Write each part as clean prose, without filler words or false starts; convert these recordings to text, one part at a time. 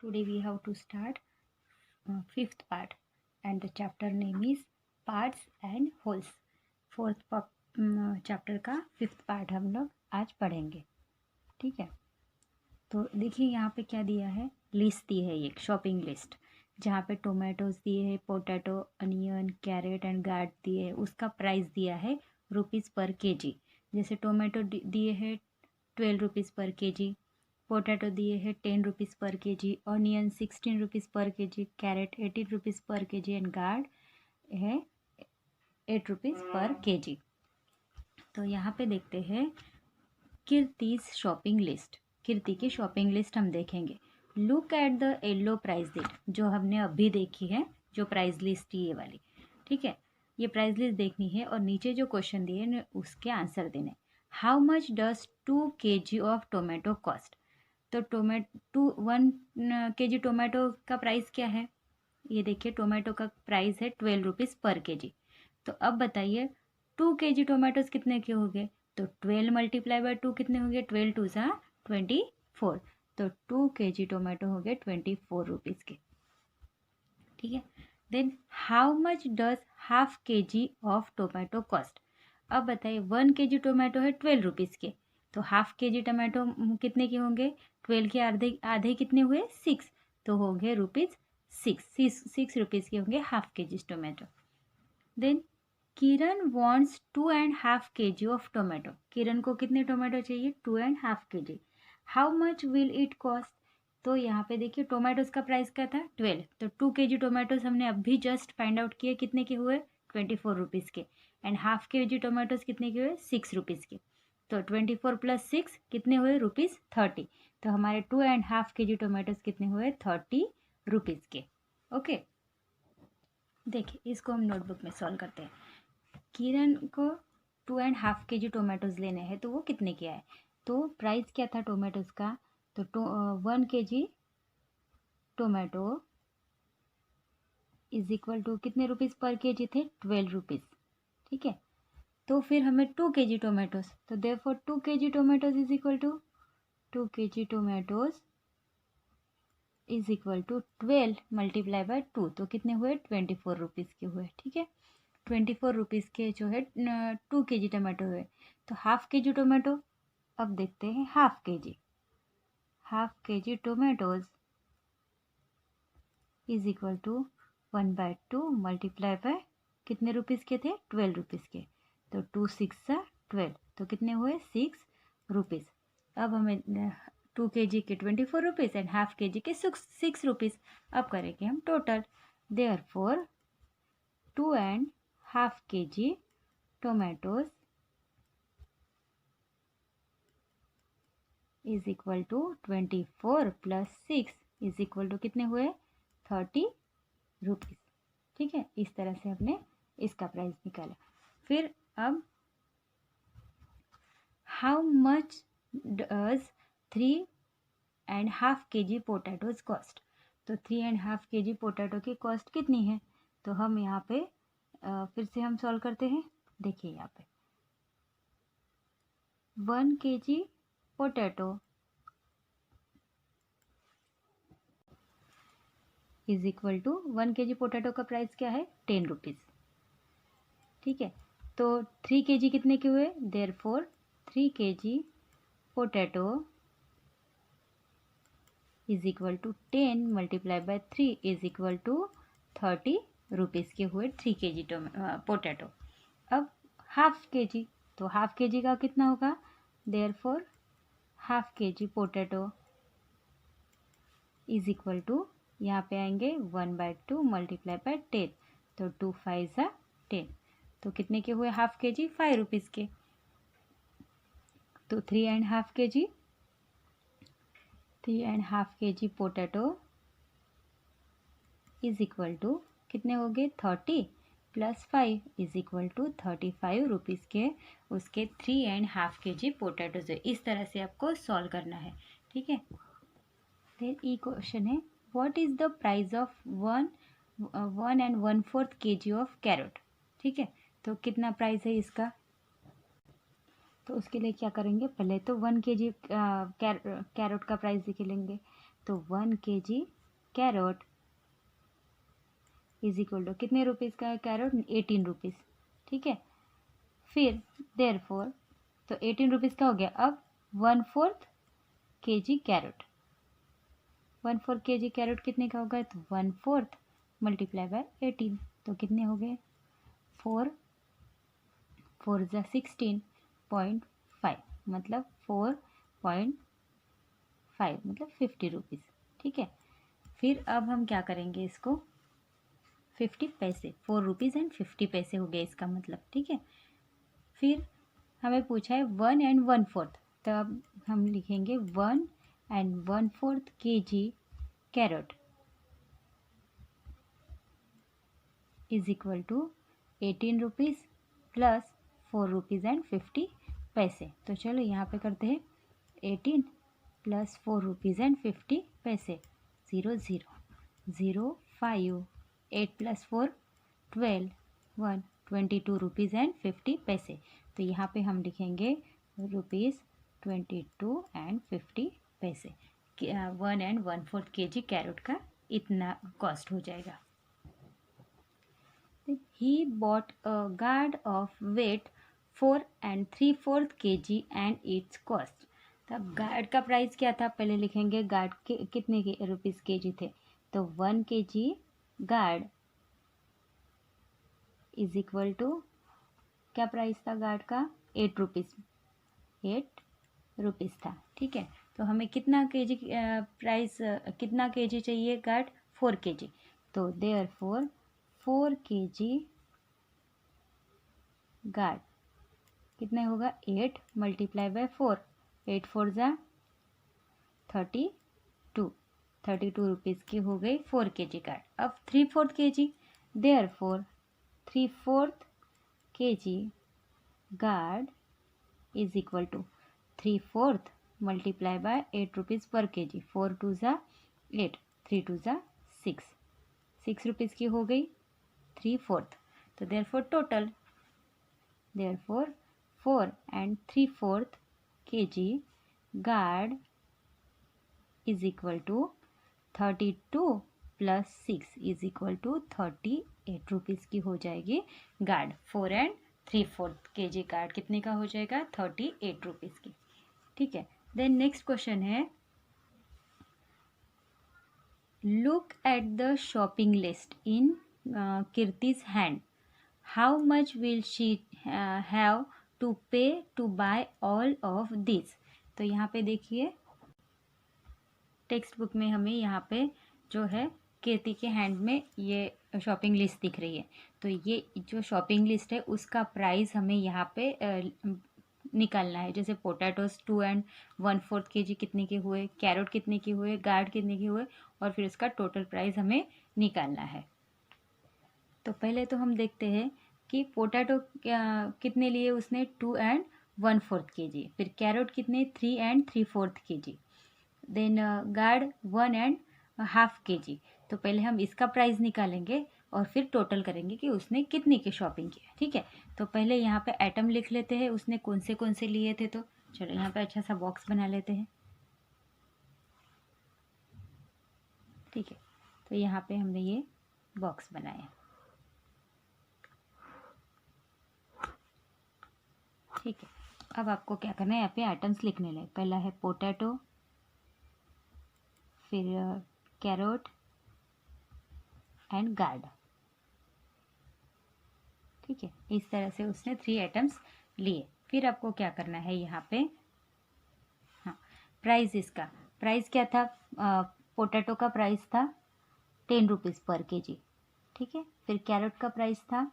Today we have to start fifth part, and the chapter name is parts and wholes. Fourth chapter का fifth part हम लोग आज पढ़ेंगे। ठीक है, तो देखिए यहाँ पे क्या दिया है, लिस्ट दी है, एक शॉपिंग लिस्ट जहाँ पे टोमेटोज दिए है, potato, onion, carrot and guard दिए है। उसका प्राइस दिया है रुपीज़ पर केजी। जैसे टोमेटो दिए है 12 रुपीज़ पर केजी, पोटैटो दिए है 10 rupees per KG, onion 16 rupees per KG, carat 18 rupees per KG and guard है 8 रुपीज़ पर केजी। तो यहाँ पे देखते हैं कीर्तिस शॉपिंग लिस्ट। कीर्ति की शॉपिंग लिस्ट हम देखेंगे। Look at the yellow price list, जो हमने अभी देखी है, जो प्राइस लिस्ट ये वाली। ठीक है, ये प्राइस लिस्ट देखनी है और नीचे जो क्वेश्चन दिए ना उसके आंसर देने। How much does 2 kg of tomato cost? तो 1 kg टोमेटो का प्राइस क्या है? ये देखिए, टोमेटो का प्राइस है 12 रुपीज़ पर केजी। तो अब बताइए 2 kg टोमेटोज कितने के हो गए? तो 12 मल्टीप्लाई बाय 2 कितने हो गए? 12 2 सा 24। तो 2 kg टोमेटो हो गए 24 रुपीज़ के। ठीक है, then how much does half kg of tomato cost? अब बताइए 1 kg टोमेटो है 12 रुपीज़ के, तो हाफ kg टोमेटो कितने के होंगे? 12 के आधे आधे कितने हुए? 6, तो हो गए रुपीज़ 6 रुपीज़ के होंगे half kg tomato. Then Kiran wants 2.5 kg of tomato. Kiran को कितने टोमेटो चाहिए? 2.5 kg। How much will it cost? तो यहाँ पे देखिए टोमेटोज का प्राइस क्या था? 12। तो 2 kg टोमेटोज हमने अभी जस्ट फाइंड आउट किए, कितने के हुए? 24 रुपीज़ के। एंड हाफ kg टोमेटोज कितने के हुए? 6 रुपीज़ के। तो 24 प्लस 6 कितने हुए? रुपीज़ 30। तो हमारे 2.5 kg टोमेटोज कितने हुए? 30 रुपीज़ के। ओके, देखिए इसको हम नोटबुक में सॉल्व करते हैं। किरण को 2.5 kg टोमेटोज लेने हैं, तो वो कितने के आए? तो प्राइस क्या था टोमेटोज का? तो 1 kg tomato is equal to कितने रुपीज़ पर केजी थे? 12 रुपीज़। ठीक है, तो फिर हमें 2 kg टोमेटोज, तो therefore 2 kg tomatoes is equal to 2 kg tomatoes is equal to 12 multiply by 2, तो कितने हुए? 24 रुपीज़ के हुए। ठीक है, 24 रुपीज़ के जो है 2 kg टमाटो हुए। तो हाफ kg टोमेटो, अब देखते हैं half kg tomatoes is equal to 1/2 multiply by कितने रुपीज़ के थे? 12 रुपीज़ के। तो 2 6 12, तो कितने हुए? 6 रुपीज़। अब हमें 2 kg के 24 रुपीज़ एंड हाफ kg के 6 रुपीज़। अब करेंगे हम total. Therefore 2.5 kg tomatoes is equal to 24 plus 6 is equal to कितने हुए? 30 रुपीज़। ठीक है, इस तरह से हमने इसका प्राइस निकाला। फिर अब how much does 3.5 kg potatoes cost? तो 3.5 kg पोटैटो की कॉस्ट कितनी है? तो हम यहाँ पे फिर से हम सॉल्व करते हैं। देखिए यहाँ पे 1 kg potato is equal to 1 kg potato का प्राइस क्या है? 10 रुपीज़। ठीक है, तो 3 kg कितने के हुए? Therefore 3 kg potato is equal to 10 multiply by 3 is equal to 30 rupees के हुए 3 kg पोटैटो। अब हाफ kg, तो हाफ kg का कितना होगा? Therefore half kg potato is equal to, यहाँ पे आएंगे 1/2 मल्टीप्लाई बाय 10, तो 2 5 10, तो कितने के हुए हाफ kg? 5 रुपीज़ के। तो 3.5 kg potato is equal to कितने हो गए? 30 plus 5 is equal to 35 rupees के उसके 3.5 kg पोटैटोज है। इस तरह से आपको सॉल्व करना है। ठीक है, फिर ई क्वेश्चन है, what is the price of 1 and 1/4 kg of carrot? ठीक है, तो कितना प्राइस है इसका? तो उसके लिए क्या करेंगे? पहले तो 1 kg कैरेट का प्राइस देख लेंगे। तो 1 kg carrot is equal to कितने रुपीज़ का है कैरोट? 18 रुपीज़, ठीक है। फिर देयरफॉर तो 18 रुपीज़ का हो गया। अब 1/4 kg कैरोट, 1/4 kg कैरोट कितने का होगा? तो 1/4 मल्टीप्लाई बाय 18, तो कितने हो गए? 4 4 ज़ा 16.5 मतलब 4.5 मतलब 50 रुपीज़, ठीक है। फिर अब हम क्या करेंगे इसको 50 पैसे, 4 रुपीज़ एंड 50 पैसे हो गए इसका मतलब, ठीक है। फिर हमें पूछा है 1 and 1/4, तो अब हम लिखेंगे 1 and 1/4 kg carrot is equal to 18 rupees plus 4 rupees and 50 पैसे। तो चलो यहाँ पे करते हैं 18 प्लस 4 रुपीज़ एंड 50 पैसे, 0 0 0 5 8 प्लस 4 12 1 22 रुपीज़ एंड 50 पैसे। तो यहाँ पे हम लिखेंगे रुपीज़ 22 एंड 50 पैसे। 1 and 1/4 kg कैरोट का इतना कॉस्ट हो जाएगा। He bought a gourd of weight 4 and 3/4 kg and its cost। तब गार्ड का प्राइस क्या था? पहले लिखेंगे गार्ड के कितने के रुपीज़ केजी थे, तो 1 kg gourd is equal to क्या प्राइस था गार्ड का? 8 रुपीज़, 8 रुपीज़ था, ठीक है। तो हमें कितना केजी प्राइस कितना केजी चाहिए गार्ड? 4 kg, तो देयरफॉर 4 kg गार्ड कितने होगा? 8 मल्टीप्लाई बाय 4, 8 4 ज़ा 32, 32 रुपीज़ की हो गई 4 kg गार्ड। अब 3/4 kg, therefore 3/4 kg gourd is equal to 3/4 multiply by 8 rupees per kg, 4 2 ज़ा 8, 3 2 ज़ा 6, 6 रुपीज़ की हो गई 3/4। तो therefore total, therefore 4 and 3/4 kg gourd is equal to 32 plus 6 is equal to 38 rupees की हो जाएगी गार्ड। 4 and 3/4 kg गार्ड कितने का हो जाएगा? 38 रुपीज़ की, ठीक है। देन नेक्स्ट क्वेश्चन है, look at the shopping list in Kirti's hand, how much will she have to pay to buy all of this. तो यहाँ पे देखिए टेक्स्ट बुक में हमें यहाँ पे जो है कीर्ति के हैंड में ये शॉपिंग लिस्ट दिख रही है। तो ये जो शॉपिंग लिस्ट है उसका प्राइस हमें यहाँ पे निकालना है। जैसे पोटैटोज 2 and 1/4 kg कितने के हुए, कैरेट कितने के हुए, गार्ड कितने के हुए, और फिर उसका टोटल प्राइस हमें निकालना है। तो पहले तो हम देखते हैं कि पोटैटो कितने लिए उसने 2 and 1/4 kg, फिर कैरेट कितने 3 and 3/4 kg, then gourd 1 and half kg। तो पहले हम इसका प्राइस निकालेंगे और फिर टोटल करेंगे कि उसने कितने की शॉपिंग की है, ठीक है। तो पहले यहाँ पे आइटम लिख लेते हैं उसने कौन से लिए थे। तो चलो यहाँ पे अच्छा सा बॉक्स बना लेते हैं, ठीक है। तो यहाँ पे हमने ये बॉक्स बनाया, ठीक है। अब आपको क्या करना है, यहाँ पे आइटम्स लिखने लगे। पहला है पोटैटो, फिर कैरेट एंड गार्ड, ठीक है। इस तरह से उसने 3 आइटम्स लिए। फिर आपको क्या करना है यहाँ पे, हाँ, प्राइस, इसका प्राइस क्या था? पोटैटो का प्राइस था 10 रुपीज़ पर kg, ठीक है। फिर कैरेट का प्राइस था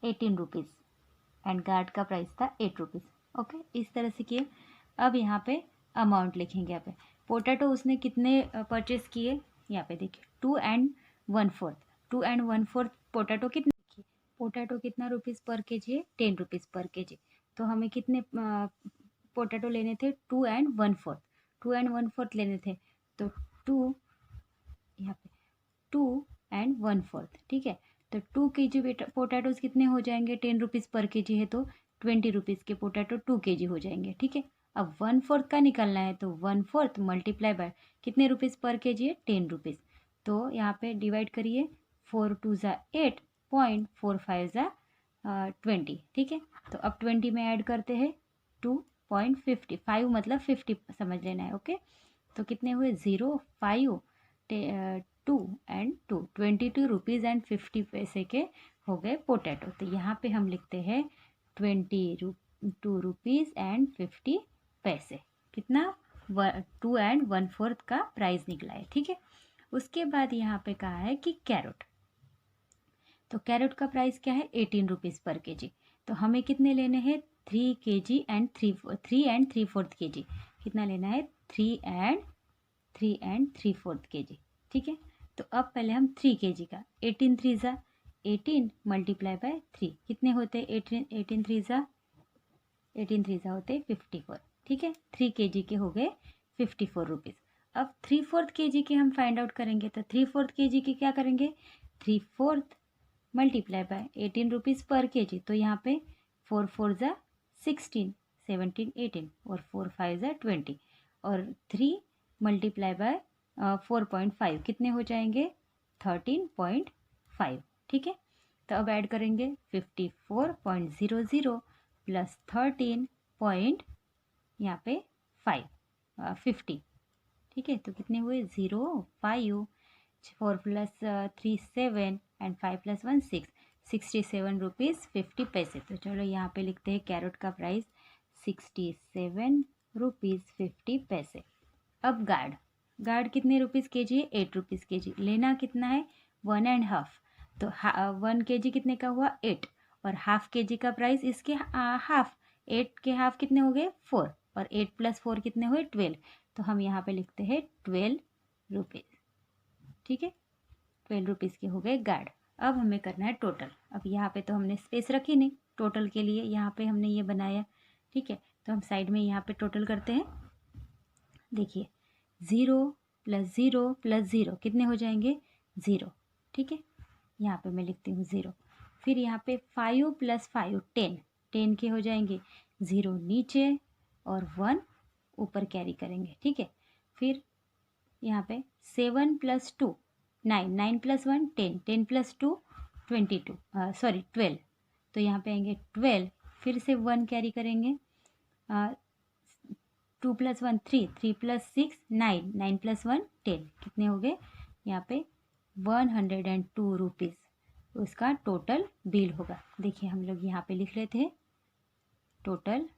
18 रुपीज़ एंड गार्ड का प्राइस था 8 रुपीज़, ओके। इस तरह से किए। अब यहाँ पे अमाउंट लिखेंगे। यहाँ पे पोटैटो उसने कितने परचेस किए, यहाँ पे देखिए 2 and 1/4, 2 and 1/4 पोटैटो कितने, पोटैटो कितना रुपीज़ पर kg है? 10 रुपीज़ पर kg। तो हमें कितने पोटैटो लेने थे? 2 and 1/4, 2 and 1/4 लेने थे। तो 2 यहाँ पे 2 and 1/4, ठीक है। तो 2 kg पोटैटोज कितने हो जाएंगे? 10 रुपीज़ पर kg है तो 20 रुपीज़ के पोटैटो 2 kg हो जाएंगे, ठीक है। अब 1/4 का निकालना है तो 1/4 मल्टीप्लाई बाय कितने रुपीज़ पर केजी है, 10 रुपीज़। तो यहाँ पे डिवाइड करिए, 4 2 ज़ा 8, 0.45 ज़ा 20, ठीक है। तो अब 20 में ऐड करते हैं 2.55, मतलब 50 समझ लेना है, ओके। तो कितने हुए, 0 5 2 एंड 2, 22 रुपीज़ एंड 50 पैसे के हो गए पोटैटो। तो यहाँ पे हम लिखते हैं 22 रुपीज़ एंड 50 पैसे। कितना, 2 एंड 1/4 का प्राइस निकला है, ठीक है। उसके बाद यहाँ पे कहा है कि कैरेट, तो कैरेट का प्राइस क्या है, 18 रुपीज़ पर केजी। तो हमें कितने लेने हैं, 3 केजी एंड 3/4 केजी। कितना लेना है, 3 एंड 3/4 केजी, ठीक है। तो अब पहले हम 3 केजी का, 18 3 ज़ा 18 मल्टीप्लाई बाय 3, कितने होते हैं, 18 3 ज़ा होते 54, ठीक है। 3 केजी के हो गए 54 रुपीज़। अब 3/4 केजी के हम फाइंड आउट करेंगे, तो 3/4 केजी के क्या करेंगे, 3/4 multiply bye 18 rupees per KG. तो यहाँ पे 4 4 ज़ा 16, 17 18 और 4 5 ज़ा 20 और 3 मल्टीप्लाई बाय 4.5 कितने हो जाएंगे, 13.5, ठीक है। तो अब ऐड करेंगे 54.00 प्लस 13 पॉइंट यहाँ पे 50, ठीक है। तो कितने हुए, 0 5 4 प्लस 3 7 एंड 5 प्लस 1 6, 67 रुपीज़ 50 पैसे। तो चलो यहाँ पे लिखते हैं कैरेट का प्राइस 67 रुपीज़ 50 पैसे। अब गार्ड कितने रुपीज़ केजी है, 8 रुपीज़ केजी। लेना कितना है, 1.5। तो 1 केजी कितने का हुआ, 8, और हाफ केजी का प्राइस इसके हाफ, 8 के हाफ कितने हो गए, 4, और 8 प्लस 4 कितने हुए, 12। तो हम यहाँ पे लिखते हैं 12 रुपीज़, ठीक है। 12 रुपीज़ के हो गए गार्ड। अब हमें करना है टोटल। अब यहाँ पे तो हमने स्पेस रखी नहीं टोटल के लिए, यहाँ पे हमने ये बनाया, ठीक है। तो हम साइड में यहाँ पे टोटल करते हैं। देखिए 0 प्लस 0 प्लस 0 कितने हो जाएंगे, 0, ठीक है। यहाँ पे मैं लिखती हूँ 0। फिर यहाँ पे 5 प्लस 5 10, 10 के हो जाएंगे, 0 नीचे और 1 ऊपर कैरी करेंगे, ठीक है। फिर यहाँ पे 7 प्लस 2 9, 9 प्लस 1 10, 10 प्लस 2 22, सॉरी 12। तो यहाँ पे आएंगे 12, फिर से 1 कैरी करेंगे, 2 प्लस 1 3, 3 प्लस 6 9, 9 प्लस 1 10, कितने हो गए, यहाँ पे 102 रुपीज़ उसका टोटल बिल होगा। देखिए हम लोग यहाँ पे लिख लेते हैं, total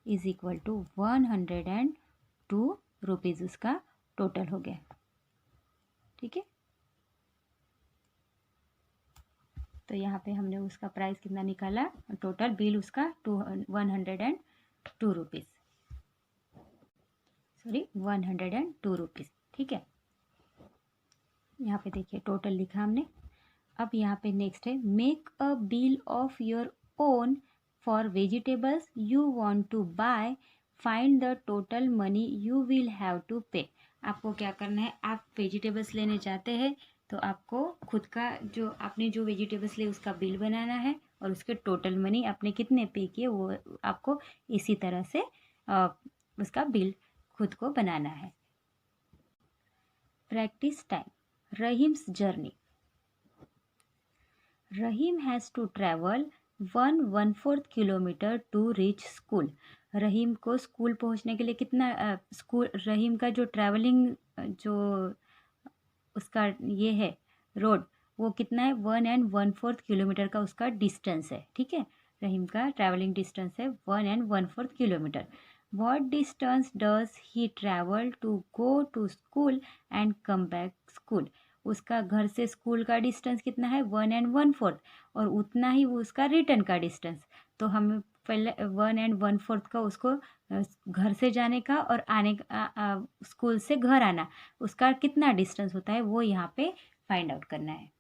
is equal to 102 rupees उसका टोटल हो गया, ठीक है। तो यहाँ पे हमने उसका प्राइस कितना निकाला, टोटल बिल उसका 102 रुपीज़, सॉरी 102 रुपीज़, ठीक है। यहाँ पे देखिए टोटल लिखा हमने। अब यहाँ पे नेक्स्ट है, make a bill of your own for vegetables you want to buy, find the total money you will have to pay. आपको क्या करना है, आप वेजिटेबल्स लेने जाते हैं तो आपको खुद का जो आपने जो वेजिटेबल्स लिए उसका बिल बनाना है और उसके टोटल मनी आपने कितने पे किए वो आपको इसी तरह से उसका बिल खुद को बनाना है। Practice time, Rahim's journey. Rahim has to travel 1/4 kilometre to reach school. Rahim को स्कूल पहुंचने के लिए कितना स्कूल, रहीम का जो ट्रैवलिंग जो उसका ये है रोड, वो कितना है, 1 1/4 किलोमीटर का उसका डिस्टेंस है, ठीक है। रहीम का ट्रैवलिंग डिस्टेंस है 1 1/4 किलोमीटर। What distance does he travel to go to school and come back school. उसका घर से स्कूल का डिस्टेंस कितना है, 1 1/4, और उतना ही वो उसका रिटर्न का डिस्टेंस। तो हम पहले 1 1/4 का उसको घर से जाने का और आने स्कूल से घर आना, उसका कितना डिस्टेंस होता है वो यहाँ पे फाइंड आउट करना है।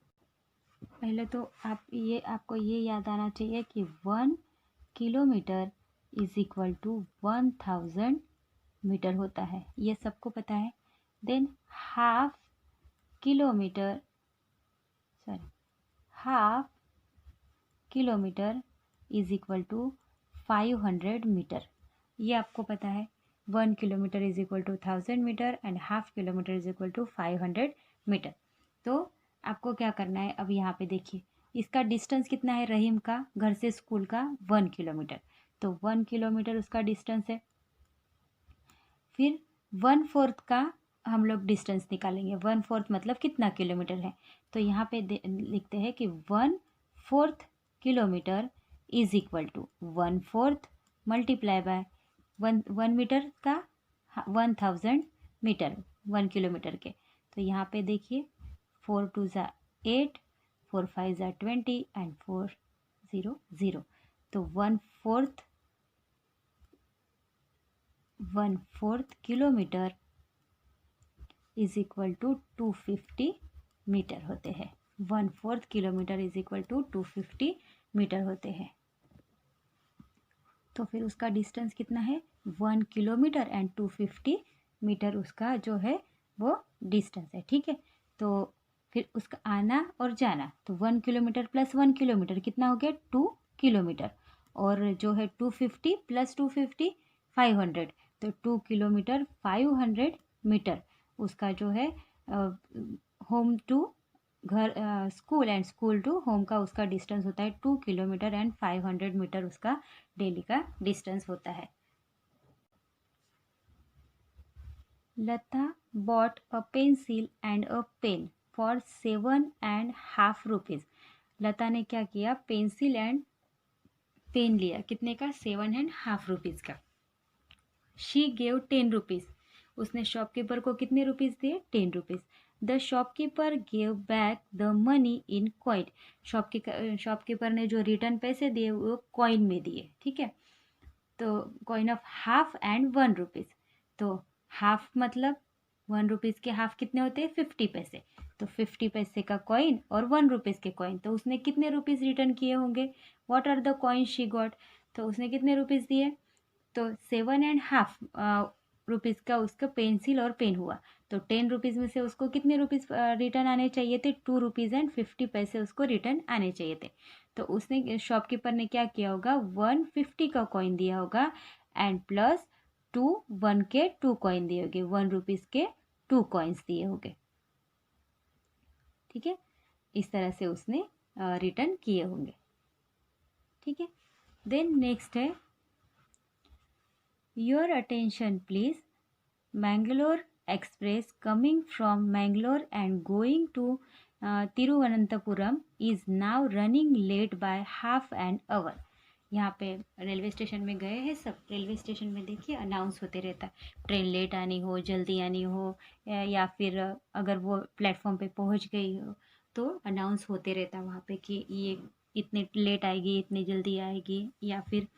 पहले तो आपको ये याद आना चाहिए कि 1 kilometer is equal to 1000 meter होता है, ये सबको पता है। Then half kilometer is equal to 500 meter. ये आपको पता है 1 kilometer is equal to 1000 meter and half kilometer is equal to 500 meter. तो आपको क्या करना है, अब यहाँ पे देखिए इसका डिस्टेंस कितना है रहीम का घर से स्कूल का 1 किलोमीटर, तो 1 किलोमीटर उसका डिस्टेंस है। फिर 1/4 का हम लोग डिस्टेंस निकालेंगे, 1/4 मतलब कितना किलोमीटर है, तो यहाँ पे लिखते हैं कि 1/4 kilometer is equal to 1/4 multiply by 1 meter का 1000 मीटर 1 किलोमीटर के। तो यहाँ पे देखिए 4 2 ज़ा 8, 4 5 ज़ा 20 एंड 4 0 0, तो 1/4 kilometer is equal to 250 meter होते हैं। 1/4 kilometer is equal to 250 meter होते हैं। तो फिर उसका डिस्टेंस कितना है 1 किलोमीटर एंड 250 मीटर उसका जो है वो डिस्टेंस है। ठीक है, तो फिर उसका आना और जाना, तो 1 किलोमीटर प्लस 1 किलोमीटर कितना हो गया 2 किलोमीटर, और जो है 250 प्लस 250 500, तो 2 किलोमीटर 500 मीटर उसका जो है होम टू घर school and school to home का उसका डिस्टेंस होता है 2 किलोमीटर एंड 500 मीटर उसका डेली का डिस्टेंस होता है। Lata bought a pencil and a pen for 7.5 rupees. Lata ने क्या किया, पेंसिल एंड पेन लिया, कितने का 7.5 रुपीज़ का। शी गेव 10 रुपीज़, उसने शॉपकीपर को कितने रुपीज़ दिए 10 rupees. The shopkeeper gave back the money in coin, shopkeeper ने जो रिटर्न पैसे दिए वो कॉइन में दिए। ठीक है, तो coin of half and 1 rupees, तो हाफ मतलब 1 रुपीज़ के हाफ कितने होते हैं 50 पैसे, तो 50 पैसे का कॉइन और 1 रुपीज़ के कॉइन, तो उसने कितने रुपीज़ रिटर्न किए होंगे, what are the coin she got, तो उसने कितने रुपीज़ दिए, तो 7.5 रुपीज़ का उसका पेंसिल और पेन हुआ, तो 10 रुपीज़ में से उसको कितने रुपीज़ रिटर्न आने चाहिए थे 2 रुपीज़ एंड 50 पैसे उसको रिटर्न आने चाहिए थे। तो उसने शॉपकीपर ने क्या किया होगा 150 का कॉइन दिया होगा एंड प्लस 1 के 2 कॉइन दिए होंगे, 1 रुपीज़ के 2 कॉइन्स दिए होंगे। ठीक है, इस तरह से उसने रिटर्न किए होंगे। ठीक है, देन नेक्स्ट है your attention please, Mangalore Express coming from Mangalore and going to Tiruvananthapuram is now running late by half an hour। यहाँ पे रेलवे स्टेशन में गए हैं सब, रेलवे स्टेशन में देखिए अनाउंस होते रहता है, ट्रेन लेट आनी हो, जल्दी आनी हो, या फिर अगर वो प्लेटफॉर्म पे पहुंच गई हो तो अनाउंस होते रहता है वहाँ पे कि ये इतने लेट आएगी, इतनी जल्दी आएगी, या फिर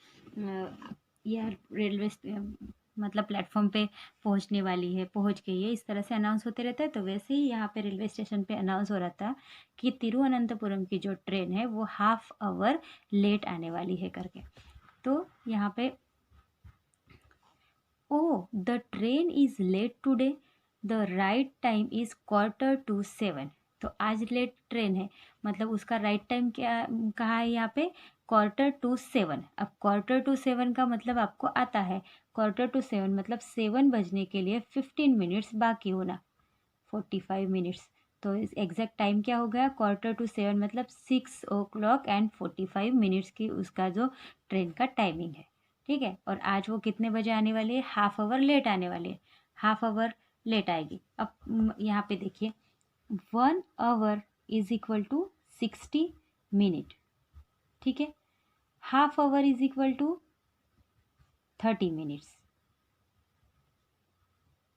यार रेलवे मतलब प्लेटफॉर्म पे पहुंचने वाली है, पहुंच गई है, इस तरह से अनाउंस होते रहता है। तो वैसे ही यहाँ पे रेलवे स्टेशन पे अनाउंस हो रहा था कि तिरुवनंतपुरम की जो ट्रेन है वो हाफ आवर लेट आने वाली है करके। तो यहाँ पे oh the train is late today, the right time is 6:45, तो आज लेट ट्रेन है, मतलब उसका राइट टाइम क्या कहा है यहाँ पे 6:45। अब 6:45 का मतलब आपको आता है 6:45 मतलब 7 बजने के लिए 15 मिनट्स बाकी होना, 45 मिनट्स, तो इस एग्जैक्ट टाइम क्या हो गया 6:45 मतलब 6 o'clock एंड 45 मिनट्स की उसका जो ट्रेन का टाइमिंग है। ठीक है, और आज वो कितने बजे आने वाली है, हाफ आवर लेट आने वाली है, हाफ आवर लेट आएगी। अब यहाँ पे देखिए 1 hour is equal to 60 minute. ठीक है, half hour is equal to 30 minutes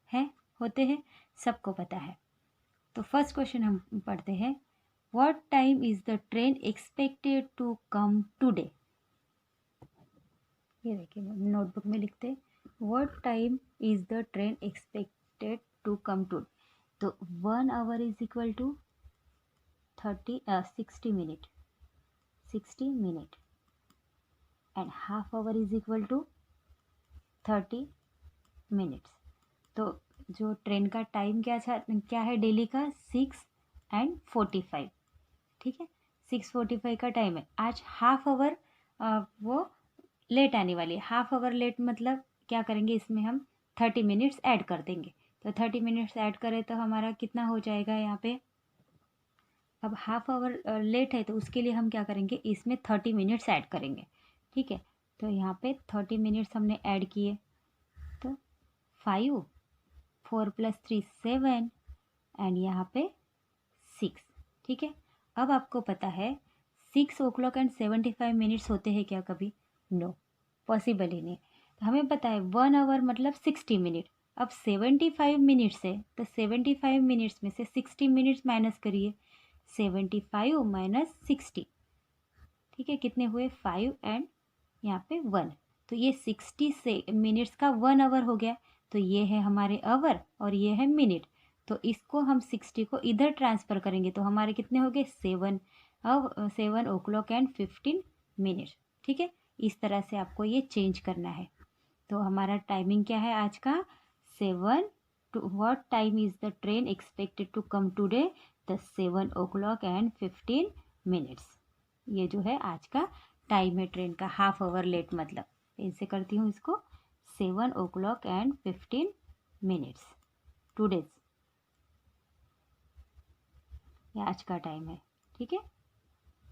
है, होते हैं, सबको पता है। तो फर्स्ट क्वेश्चन हम पढ़ते हैं, what time is the train expected to come today. ये देखिए नोटबुक में लिखते हैं what time is the train expected to come today, तो 1 hour is equal to 60 minute, 60 minute and half hour is equal to 30 minutes. तो जो train का time क्या है डेली का 6:45। ठीक है, 6:45 का टाइम है, आज हाफ आवर वो लेट आने वाली है, हाफ आवर लेट मतलब क्या करेंगे, इसमें हम 30 मिनट्स ऐड कर देंगे। तो 30 मिनट्स ऐड करें तो हमारा कितना हो जाएगा यहाँ पे, अब हाफ आवर लेट है तो उसके लिए हम क्या करेंगे, इसमें 30 मिनट्स ऐड करेंगे। ठीक है, तो यहाँ पे 30 मिनट्स हमने ऐड किए, तो 5, 4 + 3 7 एंड यहाँ पे 6। ठीक है, अब आपको पता है 6 o'clock एंड 75 मिनट्स होते हैं क्या कभी? नो, पॉसिबल ही नहीं। तो हमें पता है 1 आवर मतलब 60 मिनट। अब 75 मिनट्स है तो 75 मिनट्स में से 60 मिनट्स माइनस करिए, 75 माइनस 60। ठीक है, कितने हुए? 5 एंड यहाँ पे 1। तो ये 60 से मिनट्स का 1 आवर हो गया। तो ये है हमारे आवर और ये है मिनट। तो इसको हम 60 को इधर ट्रांसफ़र करेंगे तो हमारे कितने हो गए? 7। अब 7 o'clock एंड 15 मिनट। ठीक है, इस तरह से आपको ये चेंज करना है। तो हमारा टाइमिंग क्या है आज का? 7 to what time is the train expected to come today? The 7 o'clock and 15 minutes. ये जो है आज का टाइम है ट्रेन का, हाफ आवर लेट मतलब। ऐसे करती हूँ इसको, 7 o'clock एंड 15 मिनट्स टूडेज, ये आज का टाइम है। ठीक है,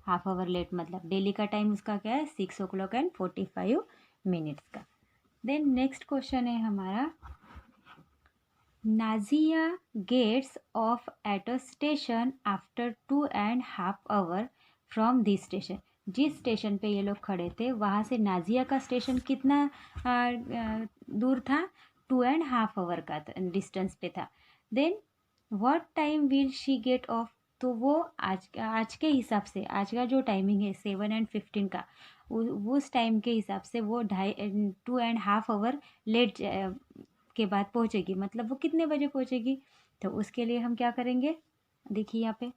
हाफ आवर लेट मतलब डेली का टाइम उसका क्या है? 6 o'clock एंड 45 मिनट्स का। देन नेक्स्ट क्वेश्चन है हमारा, Nazia gets off at a station after 2.5 hour from this station. जिस स्टेशन पे ये लोग खड़े थे वहाँ से नाजिया का स्टेशन कितना दूर था? 2.5 hour का डिस्टेंस पे था। Then what time will she get off? तो वो आज के हिसाब से, आज का जो टाइमिंग है 7 and 15 का, उस टाइम के हिसाब से वो 2.5 hour लेट के बाद पहुँचेगी। मतलब वो कितने बजे पहुँचेगी? तो उसके लिए हम क्या करेंगे, देखिए यहाँ पे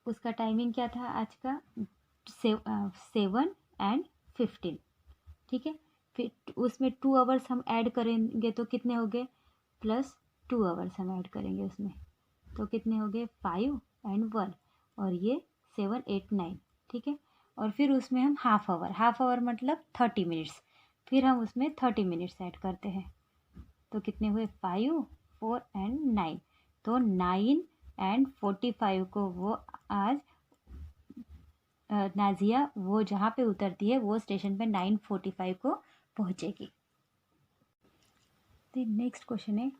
उसका टाइमिंग क्या था आज का? 7 and 15। ठीक है, फिर उसमें 2 आवर्स हम ऐड करेंगे तो कितने हो गए? +2 आवर्स हम ऐड करेंगे उसमें, तो कितने हो गए? 5 and 1, और ये 7 8 9। ठीक है, और फिर उसमें हम हाफ आवर मतलब 30 मिनट्स, फिर हम उसमें 30 मिनट्स ऐड करते हैं। तो कितने हुए? 5 4 and 9। तो 9 and 45 को वो आज नाजिया वो जहाँ पे उतरती है वो स्टेशन पे 9:45 को पहुँचेगी। तो नेक्स्ट क्वेश्चन है,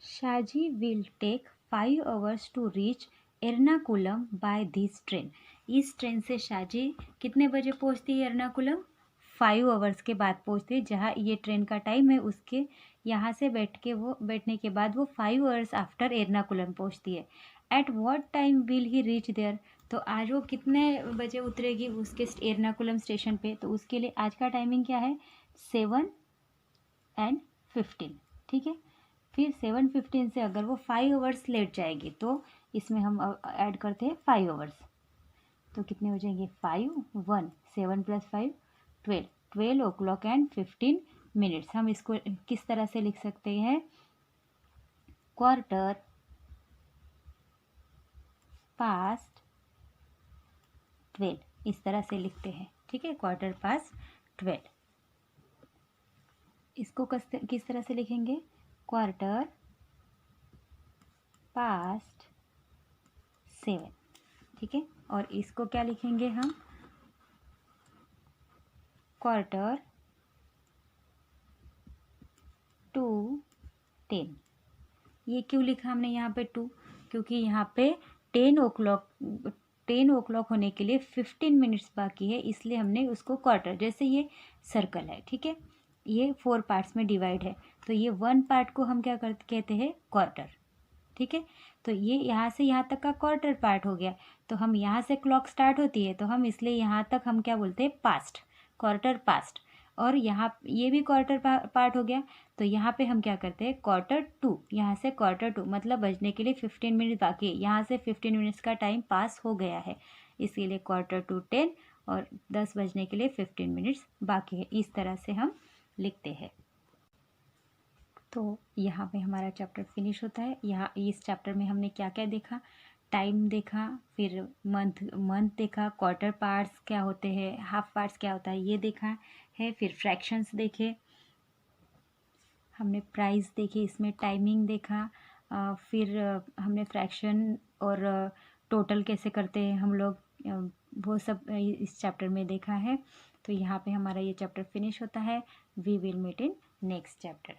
Shaji will take 5 hours to reach Ernakulam by this train. इस ट्रेन से शाजी कितने बजे पहुँचती है एर्नाकुलम? 5 hours के बाद पहुँचती है। जहाँ ये ट्रेन का टाइम है उसके यहाँ से बैठने के बाद वो 5 hours आफ्टर एर्नाकुलम पहुँचती है। At what time will he reach there? तो आज वो कितने बजे उतरेगी उसके एर्नाकुलम स्टेशन पे? तो उसके लिए आज का टाइमिंग क्या है? 7 and 15। ठीक है, फिर 7:15 से अगर वो 5 hours लेट जाएगी तो इसमें हम ऐड करते हैं 5 hours। तो कितने हो जाएंगे? 5 1 7 + 5 12 o'clock एंड 15 मिनट्स। हम इसको किस तरह से लिख सकते हैं? 1/4 past 12, इस तरह से लिखते हैं। ठीक है, 1/4 past 12। इसको किस तरह से लिखेंगे? 1/4 past 7। ठीक है, और इसको क्या लिखेंगे हम? 1/4 to 10। ये क्यों लिखा हमने यहाँ पे 2? क्योंकि यहाँ पे 10 o'clock होने के लिए 15 मिनट्स बाकी है, इसलिए हमने उसको क्वार्टर, जैसे ये सर्कल है। ठीक है, ये 4 पार्ट्स में डिवाइड है, तो ये 1 पार्ट को हम क्या कहते हैं? क्वार्टर। ठीक है, तो ये यहाँ से यहाँ तक का क्वार्टर पार्ट हो गया। तो हम यहाँ से क्लॉक स्टार्ट होती है तो हम इसलिए यहाँ तक हम क्या बोलते हैं? Past, quarter past. और यहाँ ये भी क्वार्टर पार्ट हो गया, तो यहाँ पे हम क्या करते हैं? 1/4 यहाँ से 1/4 मतलब बजने के लिए 15 मिनट बाकी है। यहाँ से 15 मिनट्स का टाइम पास हो गया है, इसीलिए 1/4 10 और 10 बजने के लिए 15 मिनट्स बाकी है। इस तरह से हम लिखते हैं। तो यहाँ पे हमारा चैप्टर फिनिश होता है। यहाँ इस चैप्टर में हमने क्या क्या देखा? टाइम देखा, फिर मंथ मंथ देखा, क्वार्टर पार्ट्स क्या होते हैं, हाफ पार्ट्स क्या होता है ये देखा है, फिर फ्रैक्शंस देखे, हमने प्राइस देखी, इसमें टाइमिंग देखा, फिर हमने फ्रैक्शन और टोटल कैसे करते हैं हम लोग, वो सब इस चैप्टर में देखा है। तो यहाँ पे हमारा ये चैप्टर फिनिश होता है। We will meet in next chapter.